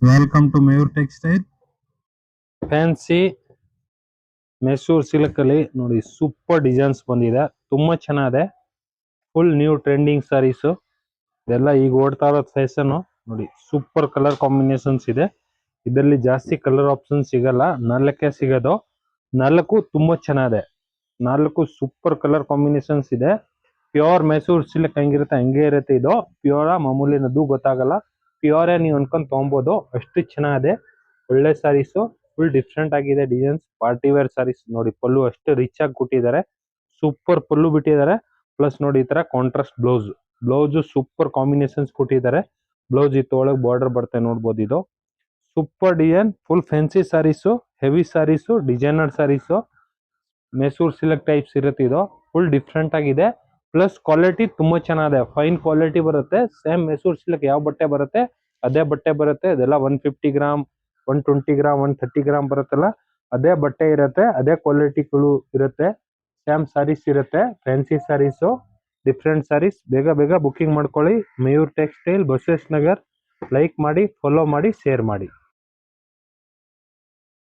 Welcome to Mayur textile. Fancy Mysore silk ಅಲ್ಲಿ ನೋಡಿ super designs ಬಂದಿದೆ, ತುಂಬಾ ಚೆನ್ನಾಗಿದೆ. ಫುಲ್ ನ್ಯೂ ಟ್ರೆಂಡಿಂಗ್ ಸಾರೀಸ್ ಇದೆಲ್ಲ ಈಗ ಓಡ್ತಾ ಇರೋ ಫ್ಯಾಷನ್. ನೋಡಿ ಸೂಪರ್ ಕಲರ್ ಕಾಂಬಿನೇಷನ್ಸ್ ಇದೆ. ಇದರಲ್ಲಿ ಜಾಸ್ತಿ ಕಲರ್ ಆಪ್ಷನ್ ಸಿಗಲ್ಲ, 4 ಸಿಗೋದು. 4 ತುಂಬಾ ಚೆನ್ನಾಗಿದೆ. 4 ಸೂಪರ್ ಕಲರ್ ಕಾಂಬಿನೇಷನ್ಸ್ ಇದೆ. ಪ್ಯೂರ್ ಮೈಸೂರು ಸಿಲ್ಕ್ ಹೆಂಗಿರುತ್ತೆ ಹಂಗೆ ಇರುತ್ತೆ. ಇದು ಪ್ಯೂರ್ ಮಾಮೂಲಿನದು ಗೊತ್ತಾಗಲ್ಲ, ಪ್ಯೂರೇ ನೀವು ಅನ್ಕೊಂಡ್ ತಗೊಬೋದು, ಅಷ್ಟು ಚೆನ್ನಾಗಿದೆ. ಒಳ್ಳೆ ಸಾರೀಸು, ಫುಲ್ ಡಿಫ್ರೆಂಟ್ ಆಗಿದೆ ಡಿಸೈನ್ಸ್. ಪಾರ್ಟಿ ವೇರ್ ಸಾರೀಸ್ ನೋಡಿ, ಪಲ್ಲು ಅಷ್ಟು ರಿಚ್ ಆಗಿ ಕೊಟ್ಟಿದ್ದಾರೆ. ಸೂಪರ್ ಪಲ್ಲು ಬಿಟ್ಟಿದ್ದಾರೆ. ಪ್ಲಸ್ ನೋಡಿ ಈ ತರ ಕಾಂಟ್ರಾಸ್ಟ್ ಬ್ಲೌಸ್ ಸೂಪರ್ ಕಾಂಬಿನೇಷನ್ಸ್ ಕೊಟ್ಟಿದ್ದಾರೆ. ಬ್ಲೌಸ್ ಇತ್ತು ಒಳಗೆ ಬಾರ್ಡರ್ ಬರುತ್ತೆ ನೋಡ್ಬೋದು. ಇದು ಸೂಪರ್ ಡಿಸೈನ್, ಫುಲ್ ಫ್ಯಾನ್ಸಿ ಸಾರೀಸು, ಹೆವಿ ಸಾರೀಸು, ಡಿಸೈನರ್ ಸಾರೀಸು, ಮೈಸೂರು ಸಿಲ್ಕ್ ಟೈಪ್ಸ್ ಇರುತ್ತೆ. ಇದು ಫುಲ್ ಡಿಫ್ರೆಂಟ್ ಆಗಿದೆ. ಪ್ಲಸ್ ಕ್ವಾಲಿಟಿ ತುಂಬಾ ಚೆನ್ನಾಗಿದೆ, ಫೈನ್ ಕ್ವಾಲಿಟಿ ಬರುತ್ತೆ. ಸೇಮ್ ಮೈಸೂರು ಸಿಲ್ಕ್ ಯಾವ ಬಟ್ಟೆ ಬರುತ್ತೆ ಅದೇ ಬಟ್ಟೆ ಬರುತ್ತೆ. ಇದೆಲ್ಲ 150 ಗ್ರಾಮ್, 120 ಗ್ರಾಮ್, 130 ಗ್ರಾಮ್ ಬರುತ್ತಲ್ಲ, ಅದೇ ಬಟ್ಟೆ ಇರುತ್ತೆ, ಅದೇ ಕ್ವಾಲಿಟಿಗಳು ಇರುತ್ತೆ. ಸೇಮ್ ಸಾರೀಸ್ ಇರುತ್ತೆ. ಫ್ಯಾನ್ಸಿ ಸಾರೀಸು, ಡಿಫ್ರೆಂಟ್ ಸಾರೀಸ್. ಬೇಗ ಬೇಗ ಬುಕಿಂಗ್ ಮಾಡ್ಕೊಳ್ಳಿ. ಮಯೂರ್ ಟೆಕ್ಸ್ಟೈಲ್, ಬಸವೇಶ್ವರ ನಗರ್. ಲೈಕ್ ಮಾಡಿ, ಫಾಲೋ ಮಾಡಿ, ಶೇರ್ ಮಾಡಿ.